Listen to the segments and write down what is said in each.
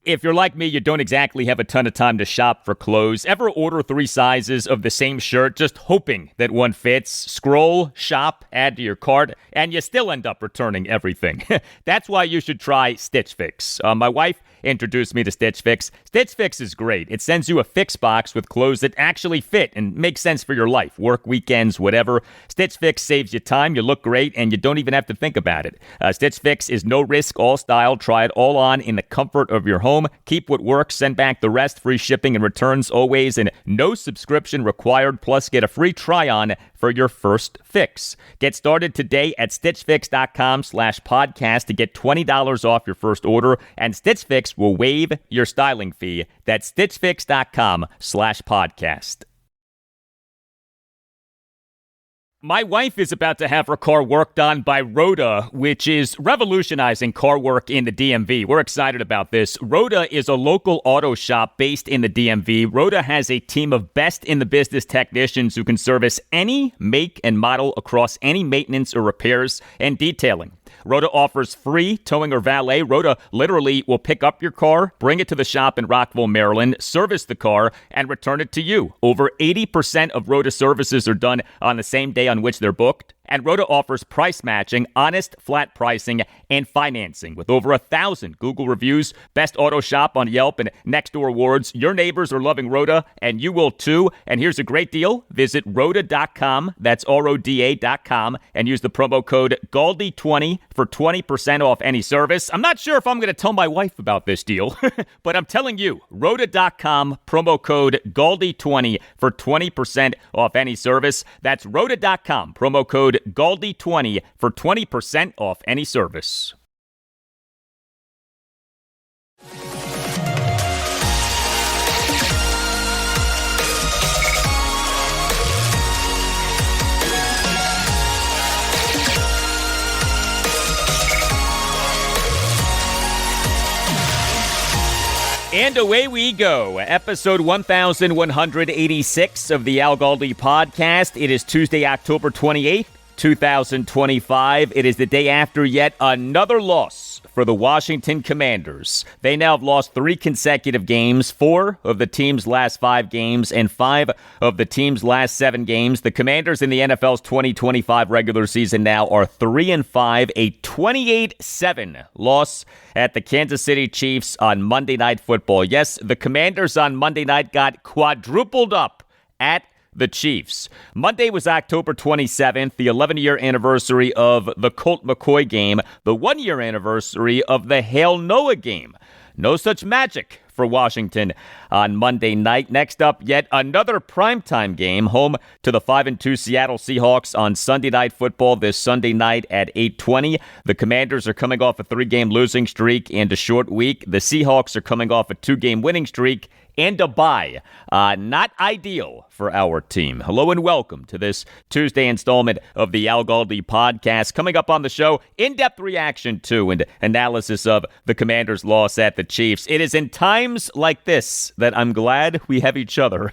If you're like me, you don't exactly have a ton of time to shop for clothes. Ever order 3 sizes of the same shirt just hoping that one fits? Scroll, shop, add to your cart, and you still end up returning everything. That's why you should try Stitch Fix. My wife introduced me to Stitch Fix. Stitch Fix is great. It sends you a fix box with clothes that actually fit and make sense for your life. Work, weekends, whatever. Stitch Fix saves you time, you look great, and you don't even have to think about it. Stitch Fix is no risk, all style. Try it all on in the comfort of your home. Keep what works, send back the rest. Free shipping and returns always, and no subscription required. Plus, get a free try-on for your first fix. Get started today at stitchfix.com/podcast to get $20 off your first order, and Stitch Fix will waive your styling fee. That's stitchfix.com/podcast. My wife is about to have her car worked on by Rhoda, which is revolutionizing car work in the DMV. We're excited about this. Rhoda is a local auto shop based in the DMV. Rhoda has a team of best-in-the-business technicians who can service any make and model across any maintenance or repairs and detailing. Rhoda offers free towing or valet. Rhoda literally will pick up your car, bring it to the shop in Rockville, Maryland, service the car, and return it to you. Over 80% of Rhoda services are done on the same day on which they're booked. And Rhoda offers price matching, honest, flat pricing, and financing. With over 1,000 Google reviews, best auto shop on Yelp, and Nextdoor awards, your neighbors are loving Rhoda, and you will too. And here's a great deal. Visit Rhoda.com, that's RODA.com, and use the promo code GALDI20 for 20% off any service. I'm not sure if I'm going to tell my wife about this deal, but I'm telling you, Rhoda.com, promo code GALDI20 for 20% off any service. That's Rhoda.com, promo code GALDI20 for 20% off any service. And away we go. Episode 1186 of the Galdi Podcast. It is Tuesday, October 28th, 2025. It is the day after yet another loss for the Washington Commanders. They now have lost 3 consecutive games, 4 of the team's last 5 games, and 5 of the team's last 7 games. The Commanders in the NFL's 2025 regular season now are 3-5, a 28-7 loss at the Kansas City Chiefs on Monday Night Football. Yes, the Commanders on Monday night got quadrupled up at the Chiefs. Monday was October 27th, the 11-year anniversary of the Colt McCoy game, the 1-year anniversary of the Hail Noah game. No such magic for Washington on Monday night. Next up, yet another primetime game, home to the 5-2 Seattle Seahawks on Sunday Night Football this Sunday night at 8:20. The Commanders are coming off a 3-game losing streak and a short week. The Seahawks are coming off a 2-game winning streak and a bye. Not ideal for our team. Hello and welcome to this Tuesday installment of the Galdi Podcast. Coming up on the show, in-depth reaction to and analysis of the Commanders' loss at the Chiefs. It is in times like this that I'm glad we have each other.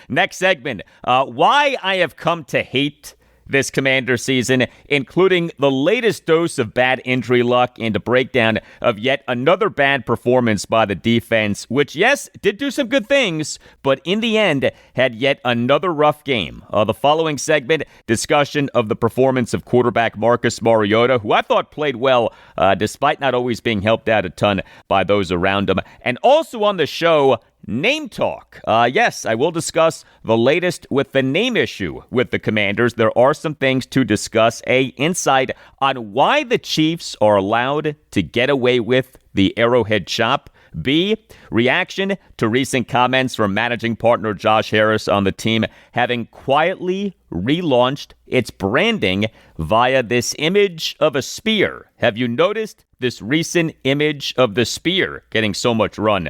Next segment, why I have come to hate this Commander season, including the latest dose of bad injury luck and a breakdown of yet another bad performance by the defense, which, yes, did do some good things, but in the end had yet another rough game. The following segment, discussion of the performance of quarterback Marcus Mariota, who I thought played well, despite not always being helped out a ton by those around him. And also on the show, name talk. Yes, I will discuss the latest with the name issue with the Commanders. There are some things to discuss. A, insight on why the Chiefs are allowed to get away with the Arrowhead Chop. B, reaction to recent comments from managing partner Josh Harris on the team having quietly relaunched its branding via this image of a spear. Have you noticed this recent image of the spear getting so much run?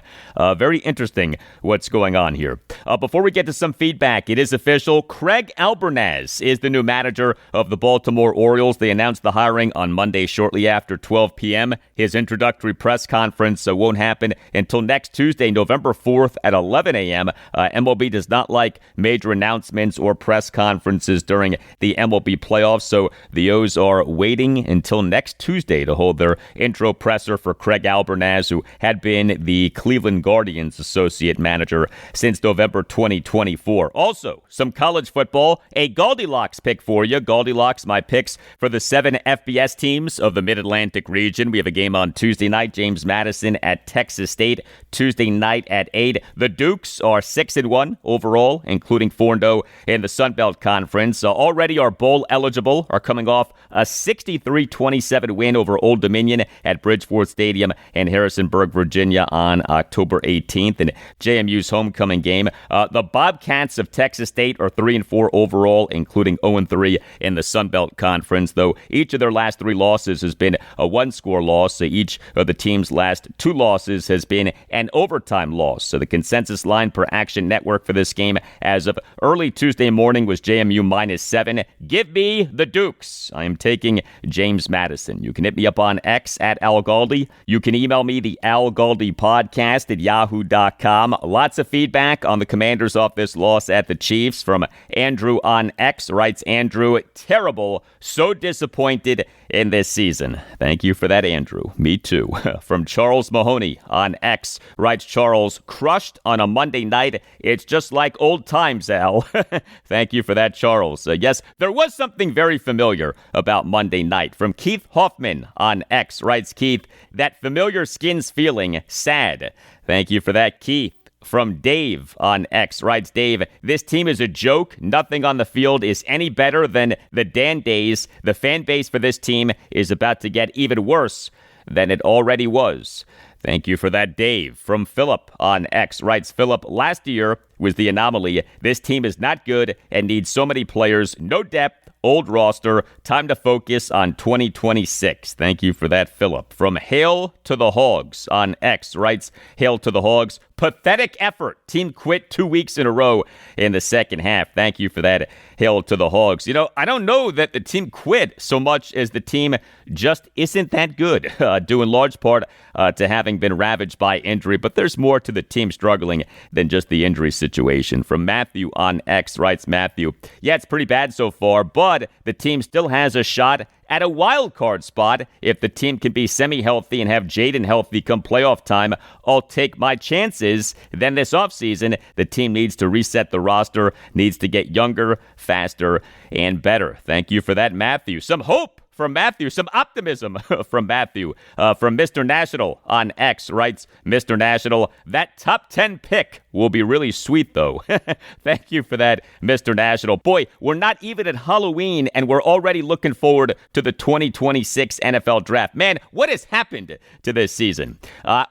Very interesting what's going on here. Before we get to some feedback, it is official. Craig Albernaz is the new manager of the Baltimore Orioles. They announced the hiring on Monday shortly after 12 p.m. His introductory press conference won't happen until next Tuesday, November 4th at 11 a.m. MLB does not like major announcements or press conferences during the MLB playoffs, so the O's are waiting until next Tuesday to hold their intro presser for Craig Albernaz, who had been the Cleveland Guardians associate manager since November 2024. Also, some college football, a Goldilocks pick for you. Goldilocks, my picks for the 7 FBS teams of the Mid-Atlantic region. We have a game on Tuesday night, James Madison at Texas State, Tuesday night at 8. The Dukes are 6-1 overall, including 4-0 in the Sun Belt Conference. Already are bowl eligible, are coming off a 63-27 win over Old Dominion at Bridgeport Stadium in Harrisonburg, Virginia on October 18th. And JMU's homecoming game. The Bobcats of Texas State are 3-4 overall, including 0-3 in the Sun Belt Conference, though each of their last 3 losses has been a one-score loss. So each of the team's last 2 losses has been an overtime loss. So the consensus line per Action Network for this game as of early Tuesday morning was JMU -7. Give me the Dukes. I am taking James Madison. You can hit me up on X at Al Galdi. You can email me the Al Galdi Podcast at yahoo.com. Lots of feedback on the Commanders off this loss at the Chiefs from Andrew on X. Writes Andrew, terrible, so disappointed in this season. Thank you for that, Andrew. Me too. From Charles Mahoney on X. Writes Charles, crushed on a Monday night. It's just like old times, Al. Thank you for that, Charles. Yes, there was something very familiar about Monday night. From Keith Hoffman on X. Writes Keith, that familiar skins feeling, sad. Thank you for that, Keith. From Dave on X, writes Dave, this team is a joke. Nothing on the field is any better than the Dan days. The fan base for this team is about to get even worse than it already was. Thank you for that, Dave. From Philip on X, writes Philip, last year was the anomaly. This team is not good and needs so many players. No depth, old roster. Time to focus on 2026. Thank you for that, Philip. From Hail to the Hogs on X, writes Hail to the Hogs. Pathetic effort. Team quit 2 weeks in a row in the second half. Thank you for that. Hail to the Hogs. You know, I don't know that the team quit so much as the team just isn't that good, due in large part to having been ravaged by injury. But there's more to the team struggling than just the injury situation. From Matthew on X, writes Matthew, yeah, it's pretty bad so far, but the team still has a shot at a wild card spot. If the team can be semi-healthy and have Jaden healthy come playoff time, I'll take my chances. Then this offseason, the team needs to reset the roster, needs to get younger, faster, and better. Thank you for that, Matthew. Some hope from Matthew, some optimism from Matthew. From Mr. National on X, writes Mr. National, that top 10 pick will be really sweet, though. Thank you for that, Mr. National. Boy, we're not even at Halloween, and we're already looking forward to the 2026 NFL Draft. Man, what has happened to this season?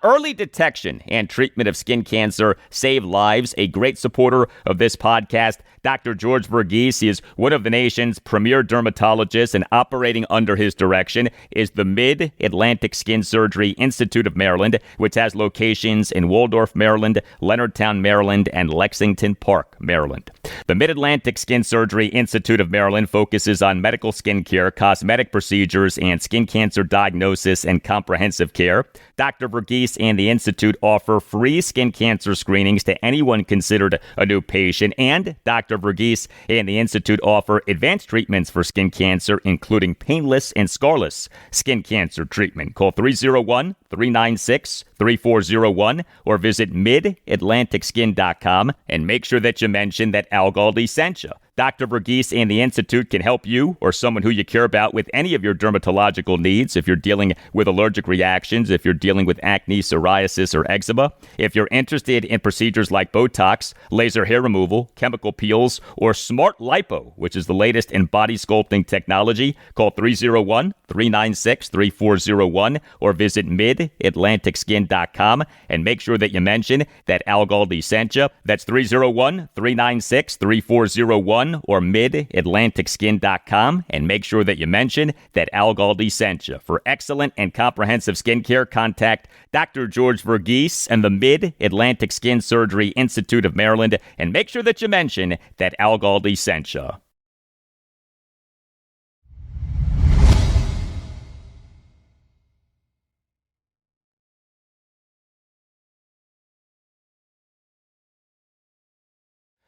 Early detection and treatment of skin cancer save lives. A great supporter of this podcast, Dr. George Verghese. He is one of the nation's premier dermatologists, and operating under his direction is the Mid-Atlantic Skin Surgery Institute of Maryland, which has locations in Waldorf, Maryland, Leonardtown, Maryland, and Lexington Park, Maryland. The Mid-Atlantic Skin Surgery Institute of Maryland focuses on medical skin care, cosmetic procedures, and skin cancer diagnosis and comprehensive care. Dr. Verghese and the Institute offer free skin cancer screenings to anyone considered a new patient, and Dr. Verghese and the Institute offer advanced treatments for skin cancer, including painless and scarless skin cancer treatment. Call 301-396-3401 or visit midatlanticskin.com and make sure that you mention that Al Galdi sent you. Dr. Verghese and the Institute can help you or someone who you care about with any of your dermatological needs. If you're dealing with allergic reactions, if you're dealing with acne, psoriasis, or eczema, if you're interested in procedures like Botox, laser hair removal, chemical peels, or smart lipo, which is the latest in body sculpting technology, call 301-396-3401 or visit midatlanticskin.com and make sure that you mention that Al Galdi sent you. That's 301-396-3401 or midatlanticskin.com and make sure that you mention that Al Galdi sent you. For excellent and comprehensive skincare, contact Dr. George Verghese and the Mid-Atlantic Skin Surgery Institute of Maryland and make sure that you mention that Al Galdi sent you.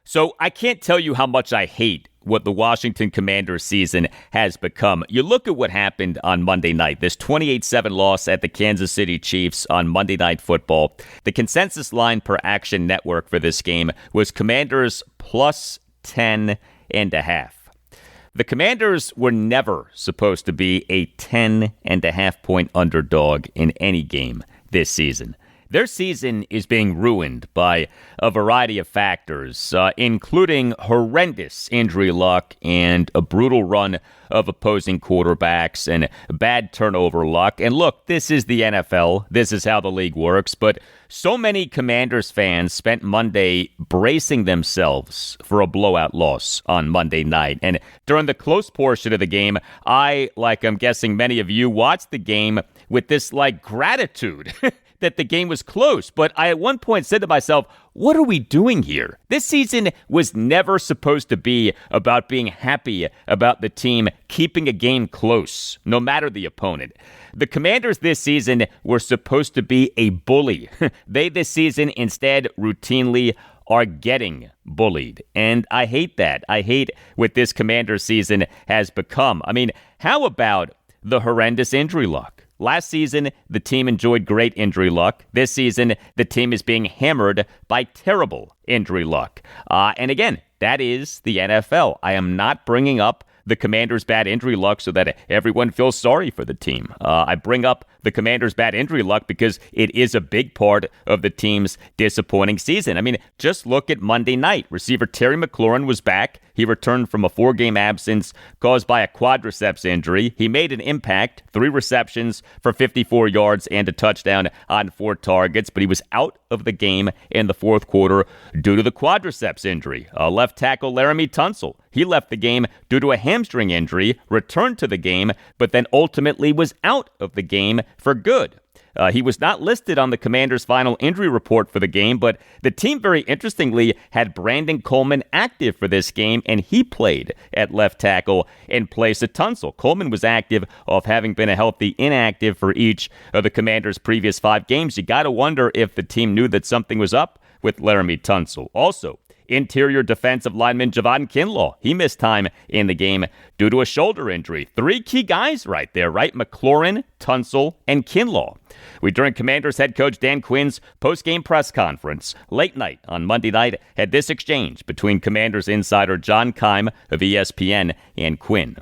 So I can't tell you how much I hate what the Washington Commanders season has become. You look at what happened on Monday night, this 28-7 loss at the Kansas City Chiefs on Monday Night Football. The consensus line per Action Network for this game was Commanders plus 10.5. The Commanders were never supposed to be a 10.5 point underdog in any game this season. Their season is being ruined by a variety of factors, including horrendous injury luck and a brutal run of opposing quarterbacks and bad turnover luck. And look, this is the NFL. This is how the league works. But so many Commanders fans spent Monday bracing themselves for a blowout loss on Monday night. And during the close portion of the game, I, like I'm guessing many of you, watched the game with this gratitude that the game was close. But I at one point said to myself, what are we doing here? This season was never supposed to be about being happy about the team keeping a game close, no matter the opponent. The Commanders this season were supposed to be a bully. They this season instead routinely are getting bullied. And I hate that. I hate what this Commanders season has become. I mean, how about the horrendous injury luck? Last season, the team enjoyed great injury luck. This season, the team is being hammered by terrible injury luck. And again, that is the NFL. I am not bringing up the Commanders' bad injury luck so that everyone feels sorry for the team. I bring up the Commanders' bad injury luck because it is a big part of the team's disappointing season. I mean, just look at Monday night. Receiver Terry McLaurin was back. He returned from a 4-game absence caused by a quadriceps injury. He made an impact, 3 receptions for 54 yards and a touchdown on 4 targets, but he was out of the game in the fourth quarter due to the quadriceps injury. Left tackle Laramie Tunsil, he left the game due to a hamstring injury, returned to the game, but then ultimately was out of the game for good. He was not listed on the Commanders' final injury report for the game, but the team very interestingly had Brandon Coleman active for this game, and he played at left tackle in place of Tunsil. Coleman was active off having been a healthy inactive for each of the Commanders' previous 5 games. You got to wonder if the team knew that something was up with Laramie Tunsil. Also, interior defensive lineman Javon Kinlaw, he missed time in the game due to a shoulder injury. 3 key guys right there, right? McLaurin, Tunsil, and Kinlaw. During Commanders head coach Dan Quinn's post-game press conference late night on Monday night, had this exchange between Commanders insider John Keim of ESPN and Quinn.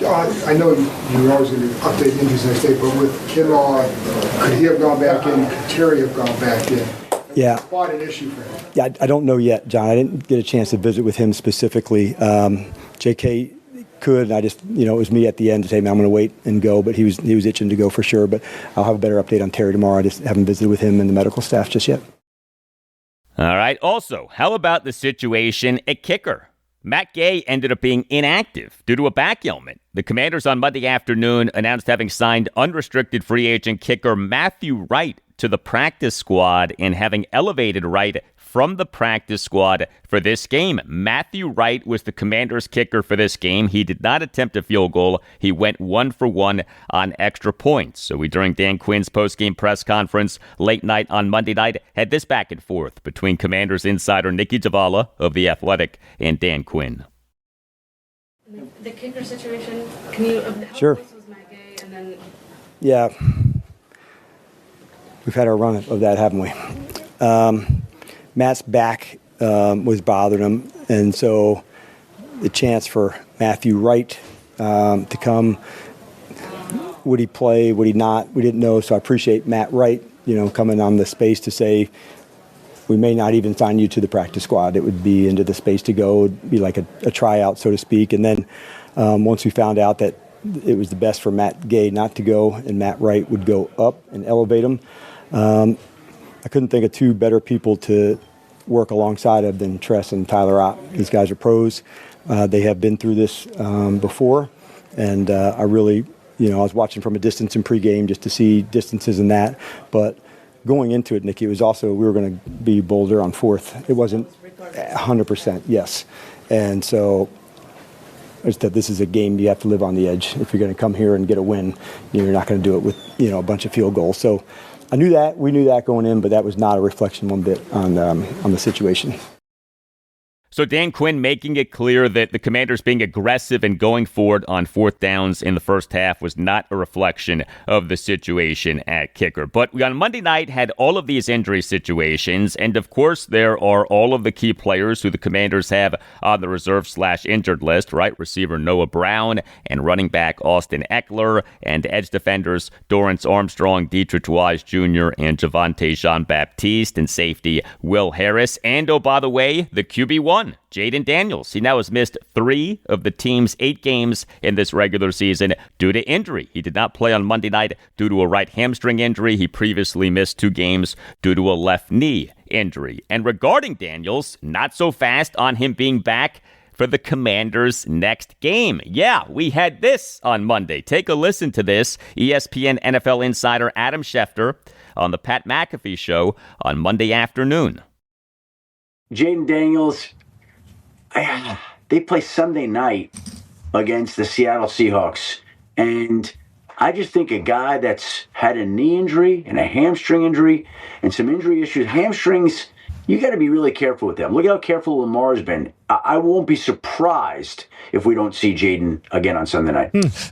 I know you're always going to update injuries next day, but with Kinlaw, could he have gone back in? Could Terry have gone back in? Yeah. Quite an issue for him. Yeah, I don't know yet, John. I didn't get a chance to visit with him specifically. JK could, and I just, it was me at the end to say, man, I'm going to wait and go, but he was itching to go for sure. But I'll have a better update on Terry tomorrow. I just haven't visited with him and the medical staff just yet. All right. Also, how about the situation at kicker? Matt Gay ended up being inactive due to a back ailment. The Commanders on Monday afternoon announced having signed unrestricted free agent kicker Matthew Wright to the practice squad and having elevated Wright from the practice squad for this game. Matthew Wright was the Commanders' kicker for this game. He did not attempt a field goal. He went 1 for 1 on extra points. So during Dan Quinn's post-game press conference late night on Monday night, had this back and forth between Commanders insider Nikki Zavala of The Athletic and Dan Quinn. The kicker situation, can you... Sure. How close was Matt Gay, and then... Yeah. We've had our run of that, haven't we? Matt's back was bothering him, and so the chance for Matthew Wright to come, would he play, would he not? We didn't know, so I appreciate Matt Wright, coming on the space to say, we may not even sign you to the practice squad. It would be into the space to go. It would be like a tryout, so to speak. And then once we found out that it was the best for Matt Gay not to go and Matt Wright would go up and elevate him, I couldn't think of 2 better people to work alongside of than Tress and Tyler Ott. These guys are pros. They have been through this before. And I really, I was watching from a distance in pregame just to see distances in that. But going into it, Nikki, it was also, we were going to be bolder on 4th. It wasn't 100%, yes. And so this is a game you have to live on the edge. If you're going to come here and get a win, you're not going to do it with, a bunch of field goals. So I knew that. We knew that going in, but that was not a reflection one bit on the situation. So Dan Quinn making it clear that the Commanders being aggressive and going forward on fourth downs in the first half was not a reflection of the situation at kicker. But we on Monday night had all of these injury situations, and of course there are all of the key players who the Commanders have on the reserve/injured list, right? Receiver Noah Brown and running back Austin Eckler and edge defenders Dorrance Armstrong, Dietrich Wise Jr., and Javonte Jean-Baptiste, and safety Will Harris. And oh, by the way, the QB1, Jaden Daniels. He now has missed 3 of the team's 8 games in this regular season due to injury. He did not play on Monday night due to a right hamstring injury. He previously missed 2 games due to a left knee injury. And regarding Daniels, not so fast on him being back for the Commanders' next game. Yeah, we had this on Monday. Take a listen to this. ESPN NFL insider Adam Schefter on the Pat McAfee Show on Monday afternoon. Jaden Daniels, they play Sunday night against the Seattle Seahawks. And I just think a guy that's had a knee injury and a hamstring injury and some injury issues, hamstrings, you got to be really careful with them. Look at how careful Lamar's been. I won't be surprised if we don't see Jaden again on Sunday night.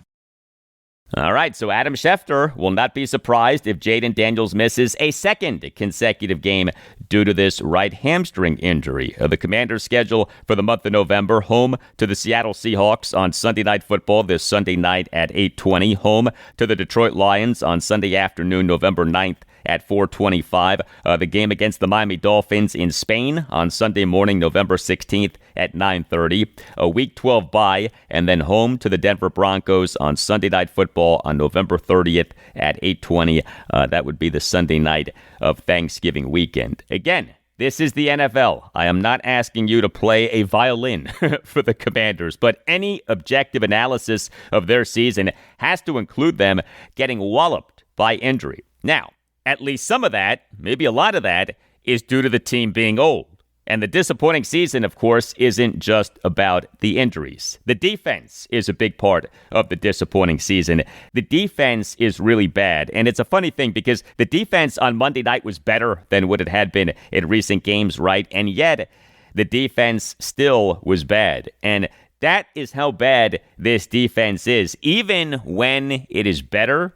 All right, so Adam Schefter will not be surprised if Jaden Daniels misses a second consecutive game due to this right hamstring injury. The Commanders' schedule for the month of November: home to the Seattle Seahawks on Sunday Night Football this Sunday night at 8:20, home to the Detroit Lions on Sunday afternoon, November 9th at 4:25. The game against the Miami Dolphins in Spain on Sunday morning, November 16th at 9:30. A Week 12 bye, and then home to the Denver Broncos on Sunday Night Football on November 30th at 8:20. That would be the Sunday night of Thanksgiving weekend. Again, this is the NFL. I am not asking you to play a violin for the Commanders, but any objective analysis of their season has to include them getting walloped by injury. Now, at least some of that, maybe a lot of that, is due to the team being old. And the disappointing season, of course, isn't just about the injuries. The defense is a big part of the disappointing season. The defense is really bad. And it's a funny thing because the defense on Monday night was better than what it had been in recent games, right? And yet, the defense still was bad. And that is how bad this defense is. Even when it is better,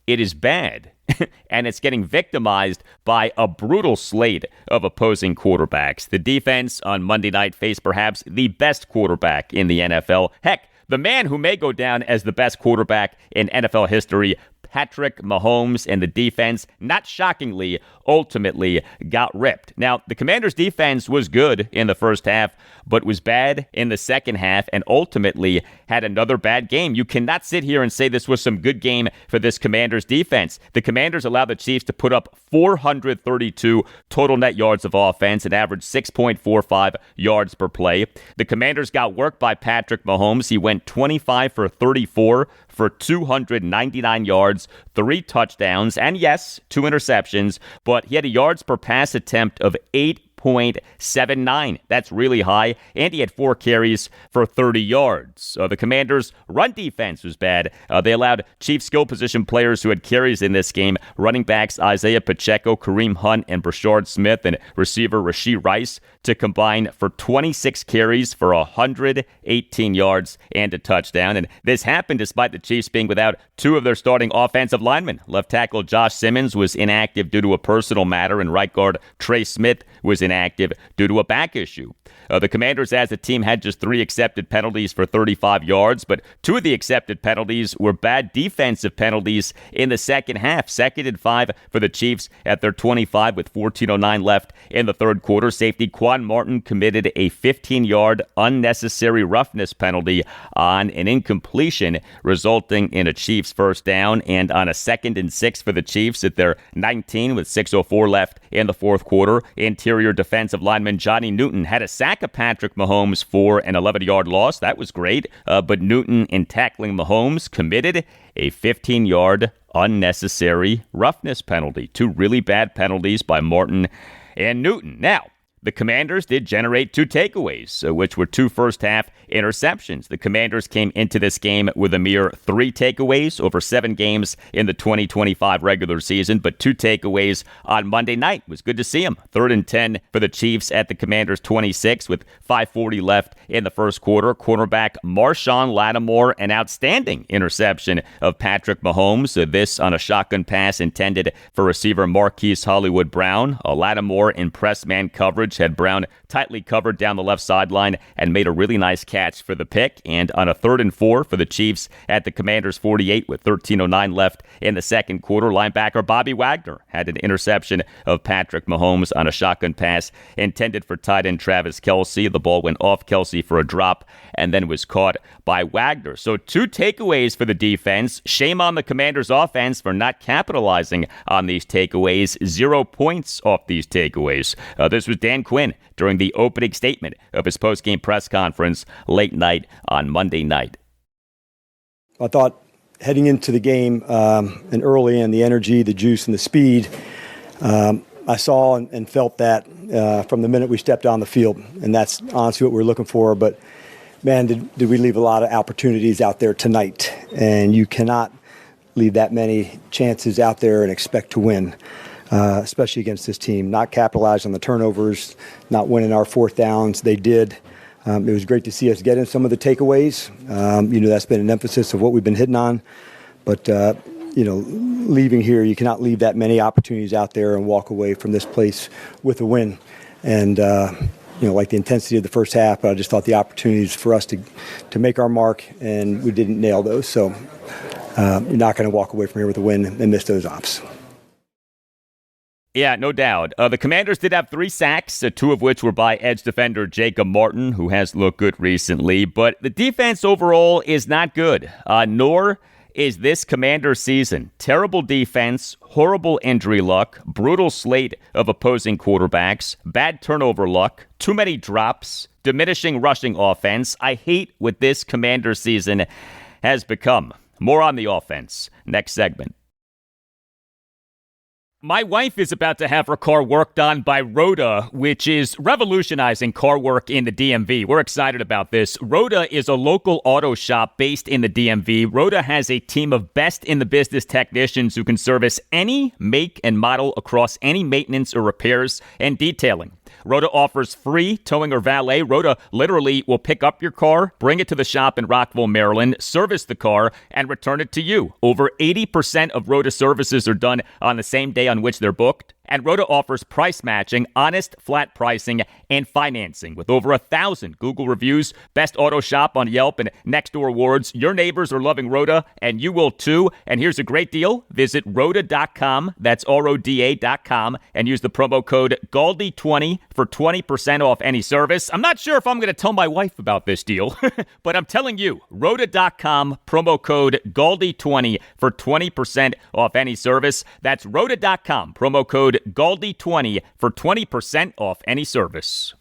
it is bad. And it's getting victimized by a brutal slate of opposing quarterbacks. The defense on Monday night faced perhaps the best quarterback in the NFL. Heck, the man who may go down as the best quarterback in NFL history, Patrick Mahomes, and the defense, not shockingly, ultimately got ripped. Now, the Commanders' defense was good in the first half, but was bad in the second half and ultimately had another bad game. You cannot sit here and say this was some good game for this Commanders' defense. The Commanders allowed the Chiefs to put up 432 total net yards of offense and averaged 6.45 yards per play. The Commanders got worked by Patrick Mahomes. He went 25 for 34 for 299 yards, 3 touchdowns, and yes, 2 interceptions, but he had a yards per pass attempt of 8.79. That's really high. And he had 4 carries for 30 yards. The Commanders' run defense was bad. They allowed Chiefs skill position players who had carries in this game, running backs Isaiah Pacheco, Kareem Hunt, and Brashard Smith, and receiver Rashee Rice, to combine for 26 carries for 118 yards and a touchdown. And this happened despite the Chiefs being without 2 of their starting offensive linemen. Left tackle Josh Simmons was inactive due to a personal matter, and right guard Trey Smith was inactive due to a back issue. The Commanders as a team had just 3 accepted penalties for 35 yards, but 2 of the accepted penalties were bad defensive penalties in the second half. 2nd and 5 for the Chiefs at their 25 with 14:09 left in the third quarter. Safety Quan Martin committed a 15-yard unnecessary roughness penalty on an incompletion, resulting in a Chiefs first down, and on a 2nd and 6 for the Chiefs at their 19 with 6:04 left in the fourth quarter. Interior defensive lineman Johnny Newton had a sack of Patrick Mahomes for an 11-yard loss. That was great. But Newton, in tackling Mahomes, committed a 15-yard unnecessary roughness penalty. 2 really bad penalties by Martin and Newton. Now, the Commanders did generate 2 takeaways, which were 2 first-half interceptions. The Commanders came into this game with a mere 3 takeaways over 7 games in the 2025 regular season, but 2 takeaways on Monday night. It was good to see them. 3rd and 10 for the Chiefs at the Commanders' 26 with 5:40 left in the first quarter. Cornerback Marshawn Lattimore, an outstanding interception of Patrick Mahomes. This on a shotgun pass intended for receiver Marquise Hollywood Brown. Lattimore in press man coverage had Brown tightly covered down the left sideline and made a really nice catch for the pick. And on a 3rd and 4 for the Chiefs at the Commanders' 48 with 13:09 left in the second quarter, linebacker Bobby Wagner had an interception of Patrick Mahomes on a shotgun pass intended for tight end Travis Kelce. The ball went off Kelce for a drop and then was caught by Wagner. So 2 takeaways for the defense. Shame on the Commanders' offense for not capitalizing on these takeaways. 0 points off these takeaways. This was Dan Quinn during the opening statement of his postgame press conference late night on Monday night. I thought heading into the game and early in, the energy, the juice, and the speed, I saw and felt that from the minute we stepped on the field. And that's honestly what we're looking for. But, man, did we leave a lot of opportunities out there tonight. And you cannot leave that many chances out there and expect to win, especially against this team. Not capitalize on the turnovers, not winning our 4th downs. They did. It was great to see us get in some of the takeaways. That's been an emphasis of what we've been hitting on. But, leaving here, you cannot leave that many opportunities out there and walk away from this place with a win. And, like the intensity of the first half, but I just thought the opportunities for us to make our mark, and we didn't nail those. So you're not going to walk away from here with a win and miss those ops. Yeah, no doubt. The Commanders did have 3 sacks, 2 of which were by edge defender Jacob Martin, who has looked good recently. But the defense overall is not good, nor is this Commander season. Terrible defense, horrible injury luck, brutal slate of opposing quarterbacks, bad turnover luck, too many drops, diminishing rushing offense. I hate what this Commander season has become. More on the offense. Next segment. My wife is about to have her car worked on by Rhoda, which is revolutionizing car work in the DMV. We're excited about this. Rhoda is a local auto shop based in the DMV. Rhoda has a team of best-in-the-business technicians who can service any make and model across any maintenance or repairs and detailing. Rhoda offers free towing or valet. Rhoda literally will pick up your car, bring it to the shop in Rockville, Maryland, service the car, and return it to you. Over 80% of Rhoda services are done on the same day on which they're booked. And Rhoda offers price matching, honest, flat pricing, and financing. With over 1,000 Google reviews, best auto shop on Yelp, and Nextdoor awards, your neighbors are loving Rhoda, and you will too. And here's a great deal. Visit Rhoda.com, that's RODA.com, and use the promo code GALDI20 for 20% off any service. I'm not sure if I'm going to tell my wife about this deal, but I'm telling you, Rhoda.com, promo code GALDI20 for 20% off any service. That's Rhoda.com, promo code GALDI20 for 20% off any service.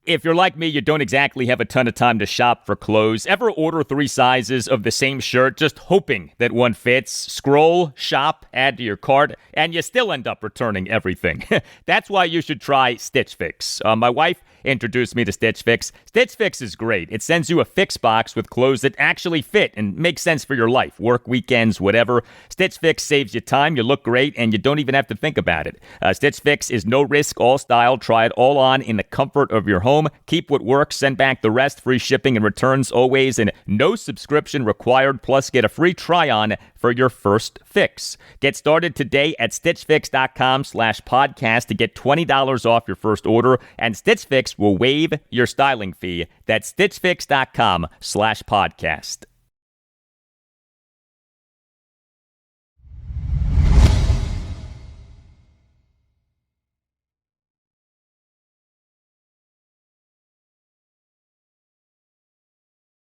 If you're like me, you don't exactly have a ton of time to shop for clothes. Ever order 3 sizes of the same shirt, just hoping that one fits? Scroll, shop, add to your cart, and you still end up returning everything. That's why you should try Stitch Fix. My wife introduced me to Stitch Fix. Stitch Fix is great. It sends you a fix box with clothes that actually fit and make sense for your life, work, weekends, whatever. Stitch Fix saves you time, you look great, and you don't even have to think about it. Stitch Fix is no risk, all style. Try it all on in the comfort of your home. Keep what works, send back the rest. Free shipping and returns always, and no subscription required. Plus, get a free try-on for your first fix. Get started today at StitchFix.com/podcast to get $20 off your first order, and Stitch Fix will waive your styling fee. That's StitchFix.com/podcast.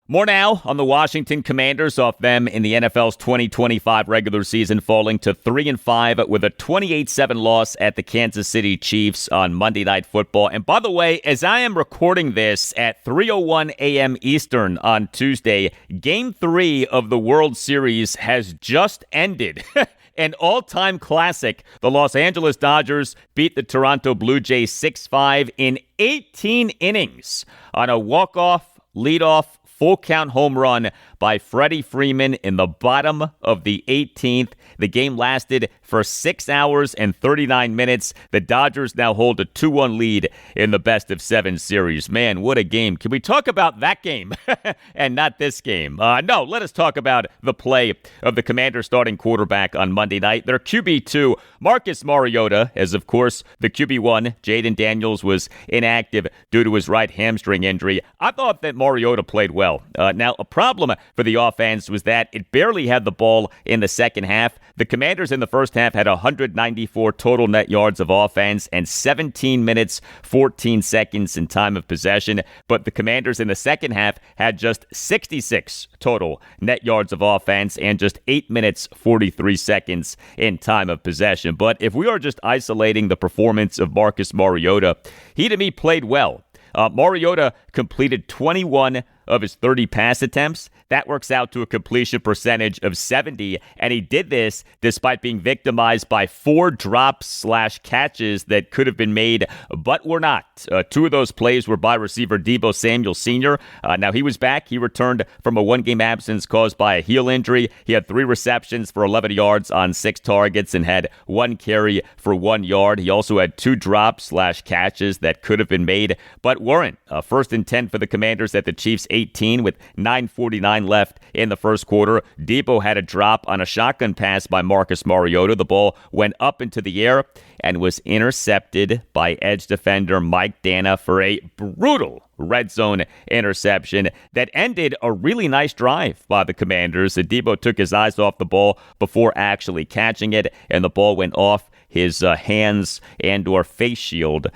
More now on the Washington Commanders, off them in the NFL's 2025 regular season, falling to 3-5 with a 28-7 loss at the Kansas City Chiefs on Monday Night Football. And by the way, as I am recording this at 3:01 a.m. Eastern on Tuesday, Game 3 of the World Series has just ended. An all-time classic. The Los Angeles Dodgers beat the Toronto Blue Jays 6-5 in 18 innings on a walk-off, lead-off, full-count home run by Freddie Freeman in the bottom of the 18th. The game lasted for 6 hours and 39 minutes. The Dodgers now hold a 2-1 lead in the best-of-7 series. Man, what a game. Can we talk about that game and not this game? No, let us talk about the play of the Commanders starting quarterback on Monday night. Their QB2, Marcus Mariota, as of course the QB1, Jaden Daniels, was inactive due to his right hamstring injury. I thought that Mariota played well. Now, a problem for the offense was that it barely had the ball in the second half. The Commanders in the first half had 194 total net yards of offense and 17 minutes, 14 seconds in time of possession. But the Commanders in the second half had just 66 total net yards of offense and just 8 minutes, 43 seconds in time of possession. But if we are just isolating the performance of Marcus Mariota, he to me played well. Mariota completed 21 of his 30 pass attempts. That works out to a completion percentage of 70, and he did this despite being victimized by 4 drops/catches that could have been made, but were not. 2 of those plays were by receiver Deebo Samuel Sr. Now, he was back. He returned from a 1-game absence caused by a heel injury. He had 3 receptions for 11 yards on 6 targets and had 1 carry for 1 yard. He also had 2 drops/catches that could have been made, but weren't. First and 10 for the Commanders at the Chiefs' 18 with 9:49 left in the first quarter. Deebo had a drop on a shotgun pass by Marcus Mariota. The ball went up into the air and was intercepted by edge defender Mike Dana for a brutal red zone interception that ended a really nice drive by the Commanders. Deebo took his eyes off the ball before actually catching it, and the ball went off his hands and or face shield.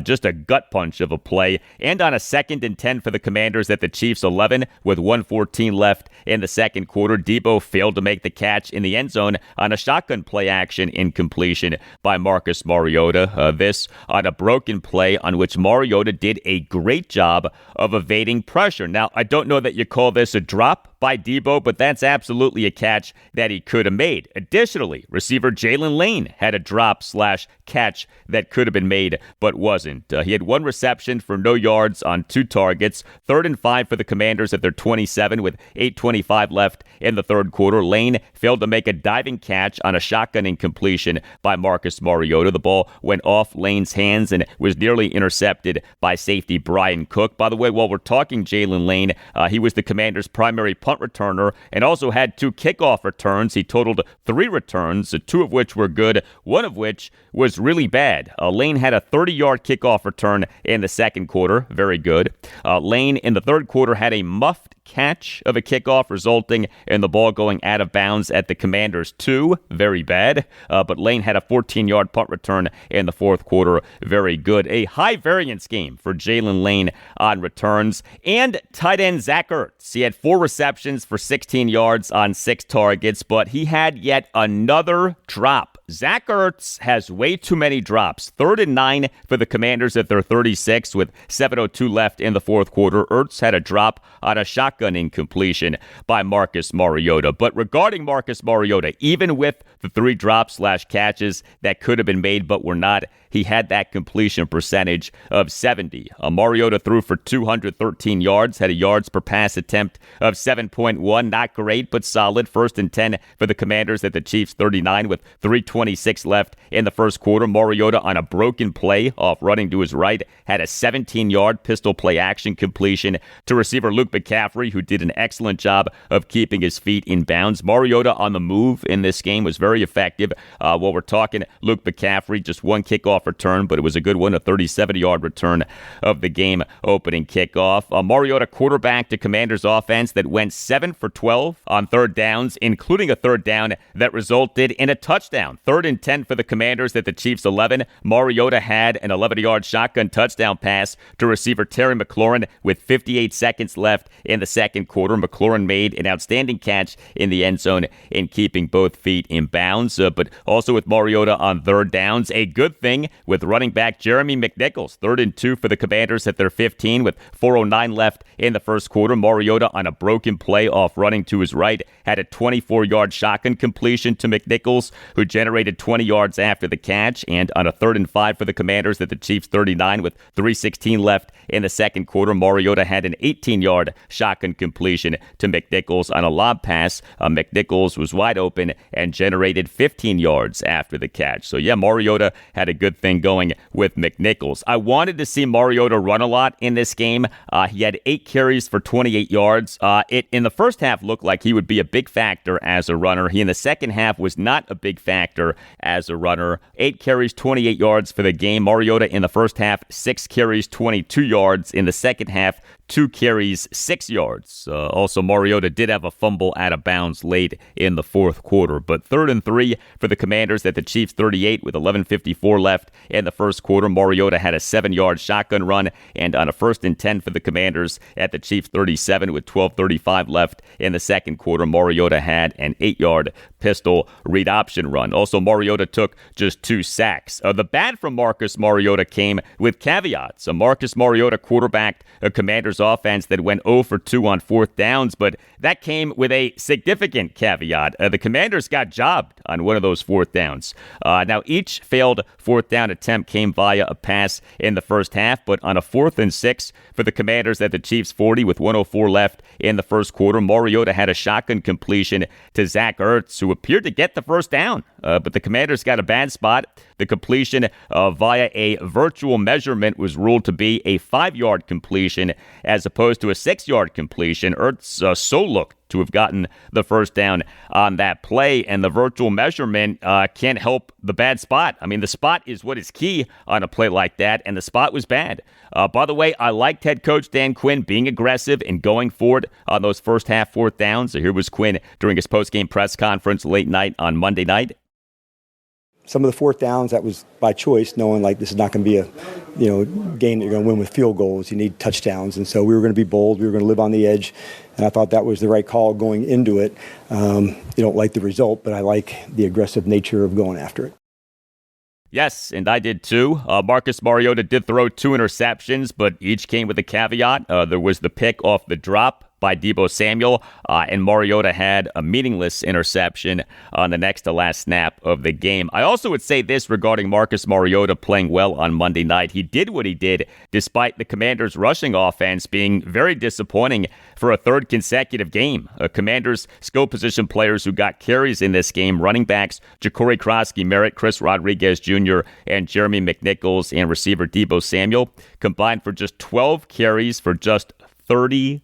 Just a gut punch of a play. And on a 2nd and 10 for the Commanders at the Chiefs' 11 with 1:14 left in the second quarter, Deebo failed to make the catch in the end zone on a shotgun play action incompletion by Marcus Mariota. This on a broken play on which Mariota did a great job of evading pressure. Now, I don't know that you call this a drop by Deebo, but that's absolutely a catch that he could have made. Additionally, receiver Jalen Lane had a drop/catch that could have been made, but wasn't. He had 1 reception for no yards on 2 targets. 3rd and 5 for the Commanders at their 27 with 8:25 left in the third quarter. Lane failed to make a diving catch on a shotgun incompletion by Marcus Mariota. The ball went off Lane's hands and was nearly intercepted by safety Brian Cook. By the way, while we're talking Jalen Lane, he was the Commanders' primary punt returner and also had 2 kickoff returns. He totaled 3 returns, 2 of which were good, 1 of which was really bad. Lane had a 30-yard kickoff return in the second quarter. Very good. Lane in the third quarter had a muffed catch of a kickoff, resulting in the ball going out of bounds at the Commanders' 2. Very bad. But Lane had a 14-yard punt return in the fourth quarter. Very good. A high-variance game for Jalen Lane on returns. And tight end Zach Ertz. He had 4 receptions for 16 yards on 6 targets, but he had yet another drop. Zach Ertz has way too many drops. 3rd and 9 for the Commanders at their 36 with 7:02 left in the fourth quarter. Ertz had a drop on a shotgun incompletion by Marcus Mariota. But regarding Marcus Mariota, even with the 3 drops/catches that could have been made but were not, he had that completion percentage of 70. Mariota threw for 213 yards, had a yards per pass attempt of 7.1. Not great, but solid. 1st and 10 for the Commanders at the Chiefs' 39 with 3:26 left in the first quarter. Mariota on a broken play off running to his right had a 17-yard pistol play action completion to receiver Luke McCaffrey, who did an excellent job of keeping his feet in bounds. Mariota on the move in this game was very effective. While we're talking, Luke McCaffrey, just 1 kickoff return, but it was a good one, a 37-yard return of the game opening kickoff. Mariota quarterbacked a Commanders offense that went 7 for 12 on 3rd downs, including a 3rd down that resulted in a touchdown. 3rd and 10 for the Commanders at the Chiefs' 11. Mariota had an 11-yard shotgun touchdown pass to receiver Terry McLaurin with 58 seconds left in the second quarter. McLaurin made an outstanding catch in the end zone in keeping both feet in bounds, but also with Mariota on 3rd downs. A good thing with running back Jeremy McNichols. 3rd and 2 for the Commanders at their 15 with 4:09 left in the first quarter. Mariota on a broken play off running to his right had a 24-yard shotgun completion to McNichols, who generated 20 yards after the catch. And on a 3rd and 5 for the Commanders at the Chiefs' 39 with 3:16 left in the second quarter, Mariota had an 18-yard shotgun completion to McNichols on a lob pass. McNichols was wide open and generated 15 yards after the catch. So yeah, Mariota had a good thing going with McNichols. I wanted to see Mariota run a lot in this game. He had 8 carries for 28 yards. It in the first half looked like he would be a big factor as a runner. He in the second half was not a big factor as a runner. 8 carries, 28 yards for the game. Mariota in the first half, 6 carries, 22 yards. In the second half, 2 carries, 6 yards. Also, Mariota did have a fumble out of bounds late in the fourth quarter. But 3rd and 3 for the Commanders at the Chiefs' 38 with 11:54 left in the first quarter. Mariota had a 7-yard shotgun run, and on a 1st and 10 for the Commanders at the Chiefs' 37 with 12:35 left in the second quarter, Mariota had an 8-yard pistol read option run. Also, Mariota took just 2 sacks. The bad from Marcus Mariota came with caveats. Marcus Mariota quarterbacked a Commanders offense that went 0 for 2 on 4th downs, but that came with a significant caveat. The Commanders got jobbed on one of those 4th downs. Now, each failed 4th down attempt came via a pass in the first half, but on a 4th and 6 for the Commanders at the Chiefs' 40 with 1:04 left in the first quarter, Mariota had a shotgun completion to Zach Ertz, who appeared to get the first down, but the Commanders got a bad spot. The completion via a virtual measurement was ruled to be a 5-yard completion as opposed to a 6-yard completion. Ertz so looked to have gotten the first down on that play, and the virtual measurement can't help the bad spot. I mean, the spot is what is key on a play like that, and the spot was bad. By the way, I liked head coach Dan Quinn being aggressive and going forward on those first half 4th downs. So here was Quinn during his post-game press conference late night on Monday night. Some of the 4th downs, that was by choice, knowing like this is not going to be a game that you're going to win with field goals. You need touchdowns. And so we were going to be bold. We were going to live on the edge. And I thought that was the right call going into it. You don't like the result, but I like the aggressive nature of going after it. Yes, and I did too. Marcus Mariota did throw 2 interceptions, but each came with a caveat. There was the pick off the drop by Deebo Samuel, and Mariota had a meaningless interception on the next to last snap of the game. I also would say this regarding Marcus Mariota playing well on Monday night. He did what he did despite the Commanders' rushing offense being very disappointing for a 3rd consecutive game. Commanders' skill position players who got carries in this game, running backs Ja'Cory Krosky-Merritt, Chris Rodriguez Jr., and Jeremy McNichols, and receiver Deebo Samuel, combined for just 12 carries for just 32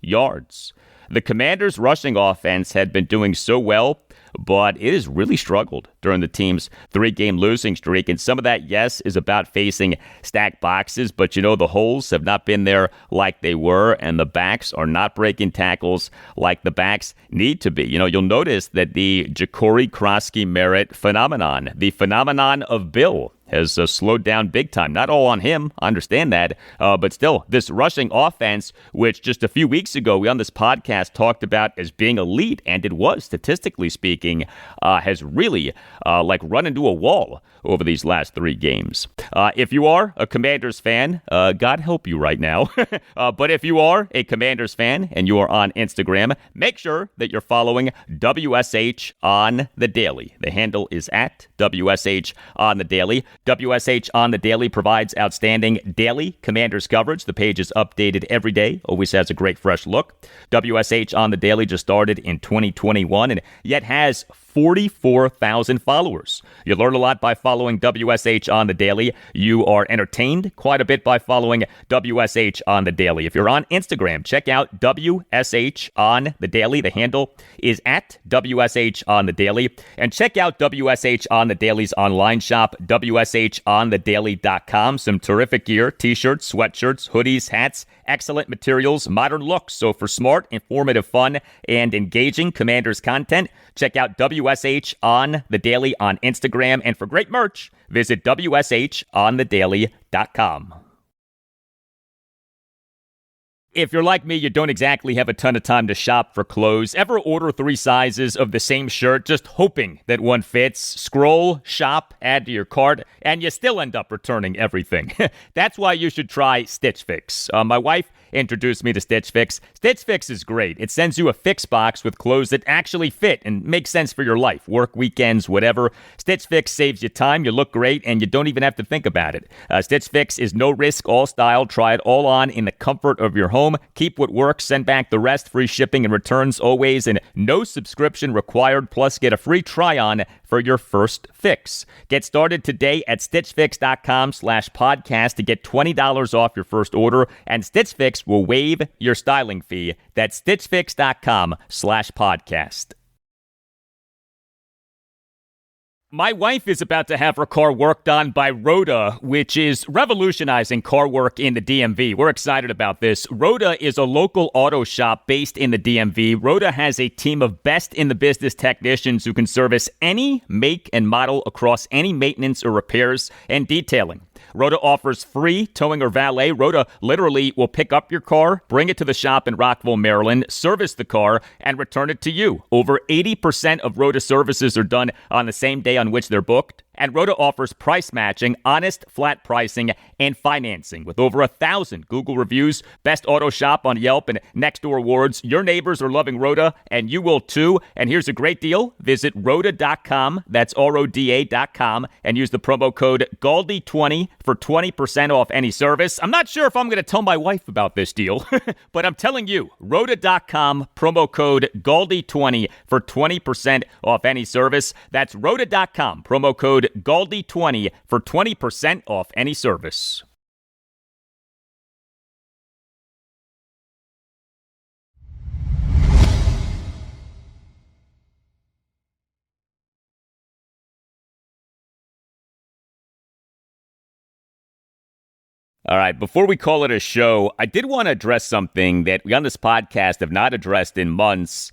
yards. The Commanders' rushing offense had been doing so well, but it has really struggled during the team's 3-game losing streak. And some of that, yes, is about facing stacked boxes, but the holes have not been there like they were, and the backs are not breaking tackles like the backs need to be. You'll notice that the Ja'Cory Krosky-Merritt phenomenon, the phenomenon of Bill, has slowed down big time. Not all on him, I understand that, but still, this rushing offense, which just a few weeks ago we on this podcast talked about as being elite, and it was, statistically speaking, has really run into a wall over these last 3 games. If you are a Commanders fan, God help you right now, but if you are a Commanders fan and you are on Instagram, make sure that you're following WSH on the Daily. The handle is at WSH on the Daily. WSH on the Daily provides outstanding daily Commanders coverage. The page is updated every day, always has a great fresh look. WSH on the Daily just started in 2021 and yet has 44,000 followers. You learn a lot by following WSH on the Daily. You are entertained quite a bit by following WSH on the Daily. If you're on Instagram, check out WSH on the Daily. The handle is at WSH on the Daily. And check out WSH on the Daily's online shop, WSHonthedaily.com. Some terrific gear, t-shirts, sweatshirts, hoodies, hats, excellent materials, modern looks. So for smart, informative, fun, and engaging Commanders content, Check out WSH on the Daily on Instagram. And for great merch, visit WSHonthedaily.com. If you're like me, you don't exactly have a ton of time to shop for clothes. Ever order 3 sizes of the same shirt just hoping that one fits? Scroll, shop, add to your cart, and you still end up returning everything. That's why you should try Stitch Fix. My wife introduced me to Stitch Fix. Stitch Fix is great. It sends you a fix box with clothes that actually fit and make sense for your life. Work, weekends, whatever. Stitch Fix saves you time, you look great, and you don't even have to think about it. Stitch Fix is no risk, all style. Try it all on in the comfort of your home. Keep what works, send back the rest. Free shipping and returns always, and no subscription required. Plus, get a free try-on for your first fix. Get started today at stitchfix.com/podcast to get $20 off your first order, and Stitch Fix will waive your styling fee. That's stitchfix.com/podcast. My wife is about to have her car worked on by Rhoda, which is revolutionizing car work in the DMV. We're excited about this. Rhoda is a local auto shop based in the DMV. Rhoda has a team of best-in-the-business technicians who can service any make and model across any maintenance or repairs and detailing. Rhoda offers free towing or valet. Rhoda literally will pick up your car, bring it to the shop in Rockville, Maryland, service the car, and return it to you. Over 80% of Rhoda services are done on the same day on which they're booked. And Rhoda offers price matching, honest, flat pricing, and financing. With over 1,000 Google reviews, best auto shop on Yelp, and Nextdoor awards, your neighbors are loving Rhoda, and you will too. And here's a great deal. Visit Rhoda.com, that's RODA.com, and use the promo code GALDI20 for 20% off any service. I'm not sure if I'm going to tell my wife about this deal, but I'm telling you, Rhoda.com, promo code GALDI20 for 20% off any service. That's Rhoda.com, promo code GALDI20 for 20% off any service. All right, before we call it a show, I did want to address something that we on this podcast have not addressed in months.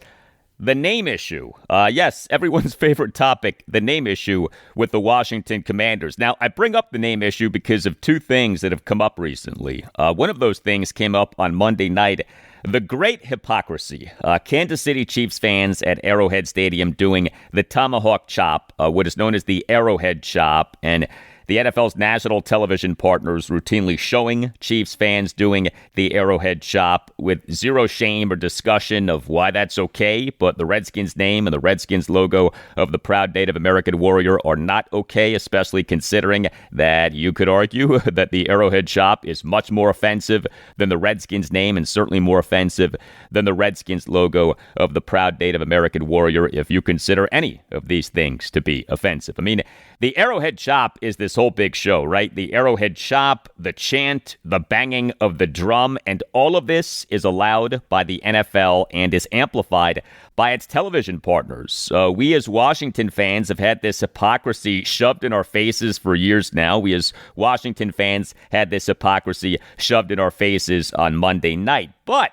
The name issue. Yes, everyone's favorite topic, the name issue with the Washington Commanders. Now, I bring up the name issue because of 2 things that have come up recently. One of those things came up on Monday night. The great hypocrisy. Kansas City Chiefs fans at Arrowhead Stadium doing the Tomahawk Chop, what is known as the Arrowhead Chop, and the NFL's national television partners routinely showing Chiefs fans doing the Arrowhead Chop with zero shame or discussion of why that's okay, but the Redskins name and the Redskins logo of the proud Native American warrior are not okay, especially considering that you could argue that the Arrowhead Chop is much more offensive than the Redskins name and certainly more offensive than the Redskins logo of the proud Native American warrior if you consider any of these things to be offensive. I mean, the Arrowhead Chop is this whole big show, right? The Arrowhead Chop, the chant, the banging of the drum, and all of this is allowed by the NFL and is amplified by its television partners. We as Washington fans have had this hypocrisy shoved in our faces for years now. We as Washington fans had this hypocrisy shoved in our faces on Monday night. But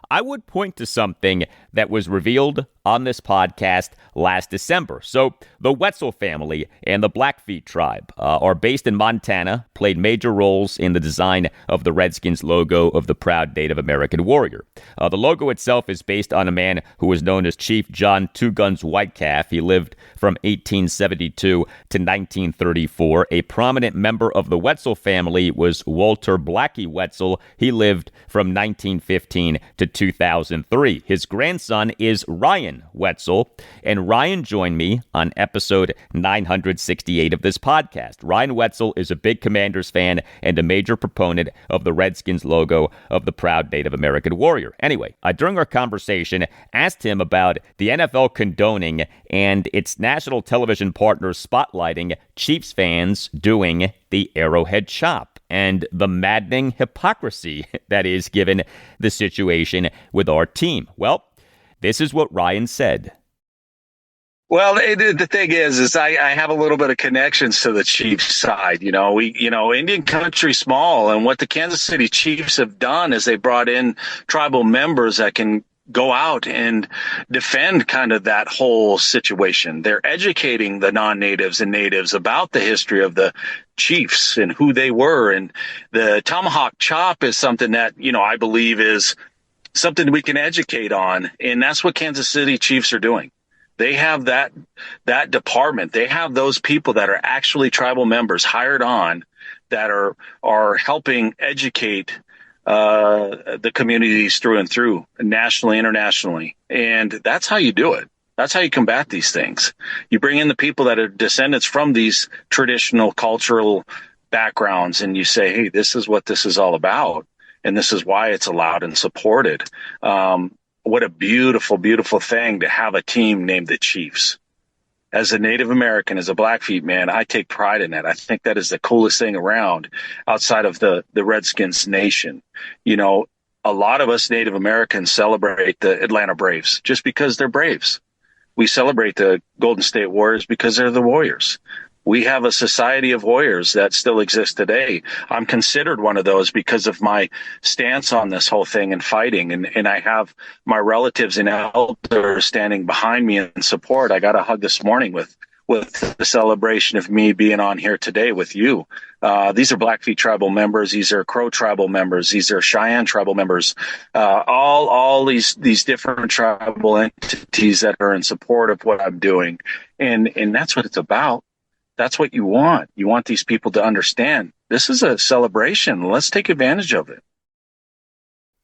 I would point to something that was revealed on this podcast last December. So the Wetzel family and the Blackfeet tribe are based in Montana, played major roles in the design of the Redskins logo of the proud Native American warrior. The logo itself is based on a man who was known as Chief John Two Guns Whitecalf. He lived from 1872 to 1934. A prominent member of the Wetzel family was Walter Blackie Wetzel. He lived from 1915 to 2003. His grandson is Ryan Wetzel, and Ryan joined me on episode 968 of this podcast. Ryan Wetzel is a big Commanders fan and a major proponent of the Redskins logo of the proud Native American warrior. Anyway, during our conversation, asked him about the NFL condoning and its national television partners spotlighting Chiefs fans doing the Arrowhead Chop and the maddening hypocrisy that is given the situation with our team. Well, this is what Ryan said. Well, the thing is I have a little bit of connections to the Chiefs side. Indian country small, and what the Kansas City Chiefs have done is they brought in tribal members that can go out and defend kind of that whole situation. They're educating the non-natives and natives about the history of the Chiefs and who they were. And the tomahawk chop is something that, I believe is something we can educate on. And that's what Kansas City Chiefs are doing. They have that department. They have those people that are actually tribal members hired on that are helping educate the communities through and through, nationally, internationally. And that's how you do it. That's how you combat these things. You bring in the people that are descendants from these traditional cultural backgrounds, and you say, hey, this is what this is all about, and this is why it's allowed and supported. What a beautiful, beautiful thing to have a team named the Chiefs. As a Native American, as a Blackfeet man, I take pride in that. I think that is the coolest thing around outside of the Redskins nation. A lot of us Native Americans celebrate the Atlanta Braves just because they're Braves. We celebrate the Golden State Warriors because they're the Warriors. We have a society of warriors that still exists today. I'm considered one of those because of my stance on this whole thing and fighting. And I have my relatives and elders standing behind me in support. I got a hug this morning with the celebration of me being on here today with you. These are Blackfeet tribal members. These are Crow tribal members. These are Cheyenne tribal members. All these different tribal entities that are in support of what I'm doing. And that's what it's about. That's what you want. You want these people to understand this is a celebration. Let's take advantage of it.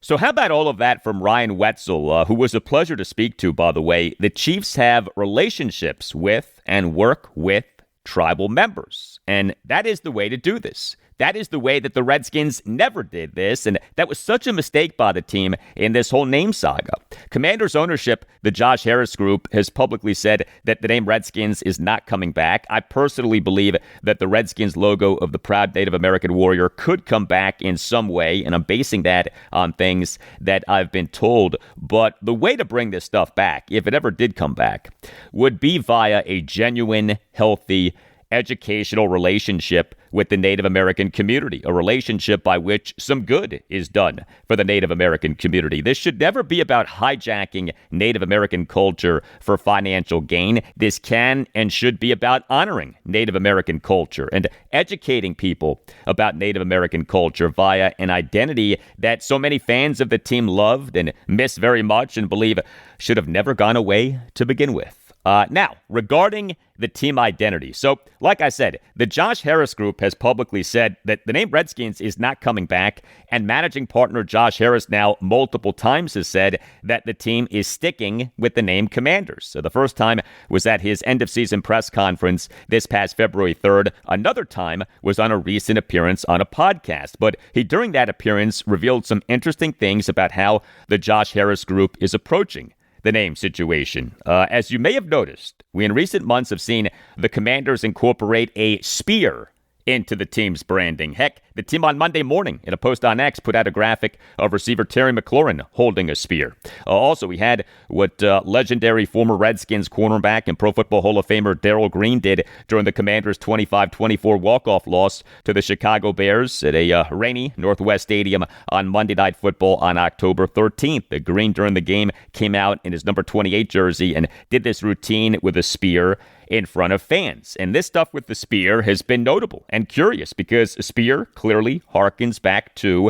So how about all of that from Ryan Wetzel, who was a pleasure to speak to, by the way. The Chiefs have relationships with and work with tribal members, and that is the way to do this. That is the way that the Redskins never did this, and that was such a mistake by the team in this whole name saga. Commanders ownership, the Josh Harris Group, has publicly said that the name Redskins is not coming back. I personally believe that the Redskins logo of the proud Native American warrior could come back in some way, and I'm basing that on things that I've been told. But the way to bring this stuff back, if it ever did come back, would be via a genuine, healthy, educational relationship with the Native American community, a relationship by which some good is done for the Native American community. This should never be about hijacking Native American culture for financial gain. This can and should be about honoring Native American culture and educating people about Native American culture via an identity that so many fans of the team loved and miss very much and believe should have never gone away to begin with. Now, regarding the team identity. So, like I said, the Josh Harris Group has publicly said that the name Redskins is not coming back, and managing partner Josh Harris now multiple times has said that the team is sticking with the name Commanders. So the first time was at his end-of-season press conference this past February 3rd. Another time was on a recent appearance on a podcast. But he, during that appearance, revealed some interesting things about how the Josh Harris Group is approaching the name situation. As you may have noticed, we in recent months have seen the Commanders incorporate a spear into the team's branding. Heck, the team on Monday morning in a post on X put out a graphic of receiver Terry McLaurin holding a spear. Also, we had what legendary former Redskins cornerback and Pro Football Hall of Famer Darrell Green did during the Commanders' 25-24 walk-off loss to the Chicago Bears at a rainy Northwest Stadium on Monday Night Football on October 13th. The Green during the game came out in his number 28 jersey and did this routine with a spear in front of fans. And this stuff with the spear has been notable and curious because a spear clearly harkens back to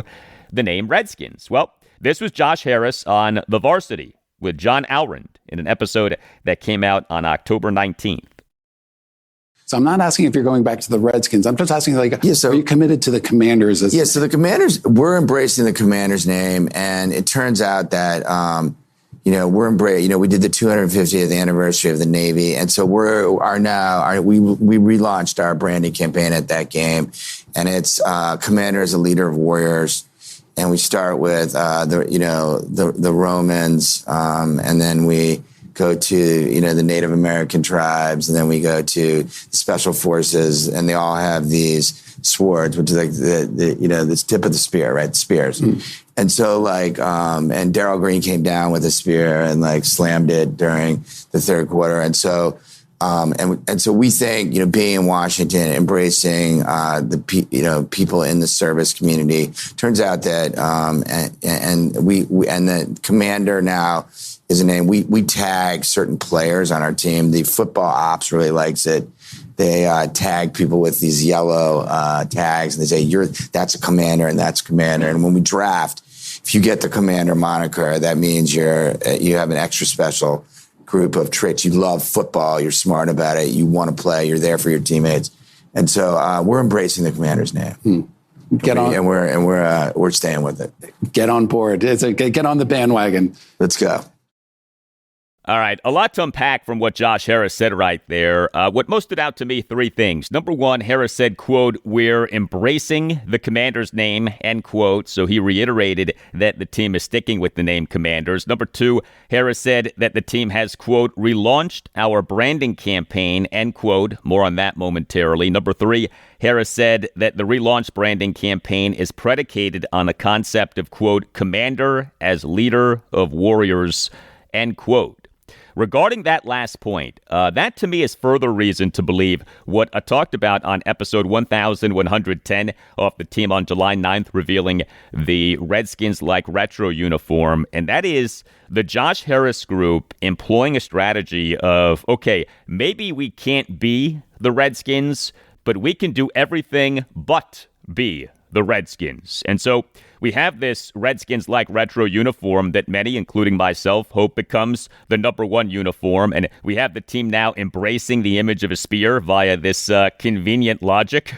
the name Redskins. Well, this was Josh Harris on The Varsity with John Alrund in an episode that came out on October 19th. So I'm not asking if you're going back to the Redskins. I'm just asking, are you committed to the Commanders? So the Commanders, we're embracing the Commanders name, and it turns out that we're embracing. We did the 250th anniversary of the Navy, and so we relaunched our branding campaign at that game, and it's Commander as a leader of warriors, and we start with the Romans, and then we go to the Native American tribes, and then we go to the Special Forces, and they all have these swords, which is like the tip of the spear, right? The spears. And so and Darrell Green came down with a spear and slammed it during the third quarter. And so And so we think, being in Washington, embracing people in the service community. Turns out that and the commander now is a name. We tag certain players on our team. The football ops really likes it. They tag people with these yellow tags, and they say that's a commander and that's a commander. And when we draft, if you get the commander moniker, that means you have an extra special group of traits. You love football. You're smart about it. You want to play. You're there for your teammates. And so we're embracing the commander's name. Get on, and we're staying with it. Get on board. Get on the bandwagon. Let's go. All right, a lot to unpack from what Josh Harris said right there. What most stood out to me, three things. Number one, Harris said, quote, "We're embracing the Commanders' name," end quote. So he reiterated that the team is sticking with the name Commanders. Number two, Harris said that the team has, quote, "relaunched our branding campaign," end quote. More on that momentarily. Number three, Harris said that the relaunched branding campaign is predicated on the concept of, quote, "commander as leader of warriors," end quote. Regarding that last point, that to me is further reason to believe what I talked about on episode 1110 of the team on July 9th, revealing the Redskins-like retro uniform, and that is the Josh Harris group employing a strategy of, okay, maybe we can't be the Redskins, but we can do everything but be the Redskins. And so we have this Redskins-like retro uniform that many, including myself, hope becomes the number one uniform. And we have the team now embracing the image of a spear via this convenient logic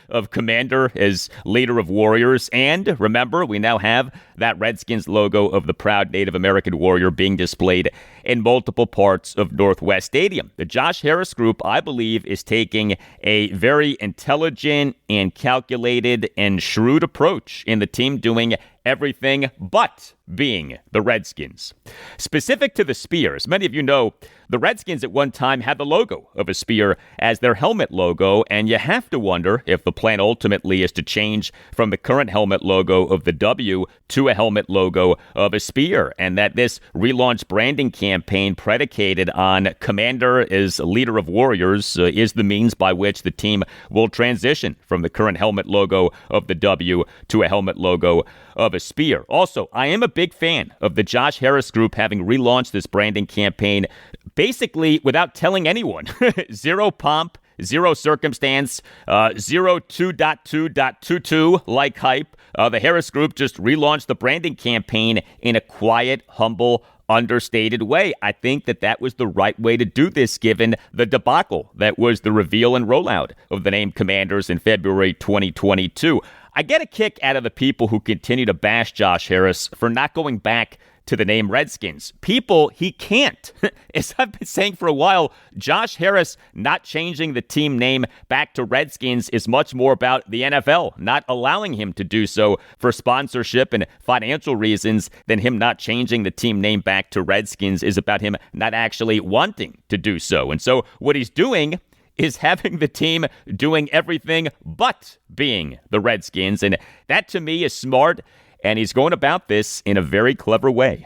of commander as leader of warriors. And remember, we now have that Redskins logo of the proud Native American warrior being displayed in multiple parts of Northwest Stadium. The Josh Harris group, I believe, is taking a very intelligent and calculated and shrewd approach in the team doing everything but being the Redskins. Specific to the spear, as many of you know, the Redskins at one time had the logo of a spear as their helmet logo, and you have to wonder if the plan ultimately is to change from the current helmet logo of the W to a helmet logo of a spear, and that this relaunched branding campaign predicated on commander as leader of warriors is the means by which the team will transition from the current helmet logo of the W to a helmet logo of a spear. Also, I am a big fan of the Josh Harris group having relaunched this branding campaign basically without telling anyone. Zero pomp, zero circumstance, 02.2.22 like hype. The Harris group just relaunched the branding campaign in a quiet, humble, understated way. I think that was the right way to do this given the debacle that was the reveal and rollout of the name Commanders in February 2022. I get a kick out of the people who continue to bash Josh Harris for not going back to the name Redskins. People, he can't. As I've been saying for a while, Josh Harris not changing the team name back to Redskins is much more about the NFL not allowing him to do so for sponsorship and financial reasons than him not changing the team name back to Redskins is about him not actually wanting to do so. And so what he's doing is having the team doing everything but being the Redskins. And that to me is smart. And he's going about this in a very clever way.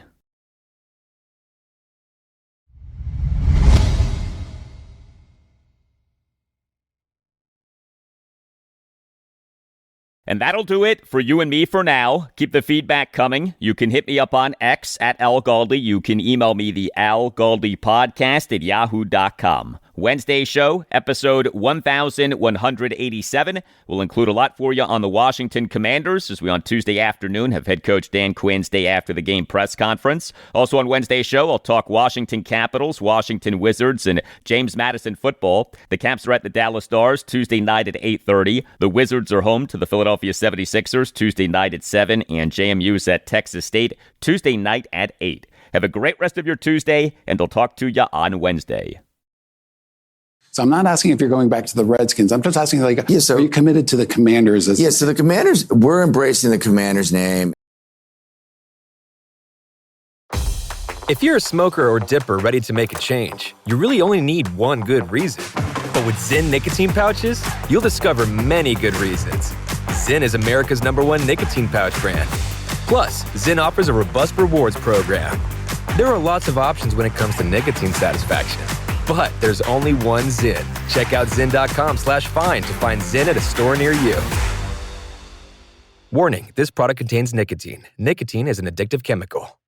And that'll do it for you and me for now. Keep the feedback coming. You can hit me up on X at Al Galdi. You can email me the Al Galdi Podcast at yahoo.com. Wednesday show, episode 1187, will include a lot for you on the Washington Commanders, as we on Tuesday afternoon have head coach Dan Quinn's day after the game press conference. Also on Wednesday's show, I'll talk Washington Capitals, Washington Wizards, and James Madison football. The Caps are at the Dallas Stars Tuesday night at 8:30. The Wizards are home to the Philadelphia 76ers Tuesday night at 7, and JMU's at Texas State Tuesday night at 8. Have a great rest of your Tuesday, and I'll talk to you on Wednesday. So I'm not asking if you're going back to the Redskins. I'm just asking, are you committed to the Commanders? So the Commanders, we're embracing the Commanders name. If you're a smoker or dipper ready to make a change, you really only need one good reason. But with Zyn nicotine pouches, you'll discover many good reasons. Zyn is America's #1 nicotine pouch brand. Plus, Zyn offers a robust rewards program. There are lots of options when it comes to nicotine satisfaction. But there's only one Zyn. Check out Zyn.com/find to find Zyn at a store near you. Warning, this product contains nicotine. Nicotine is an addictive chemical.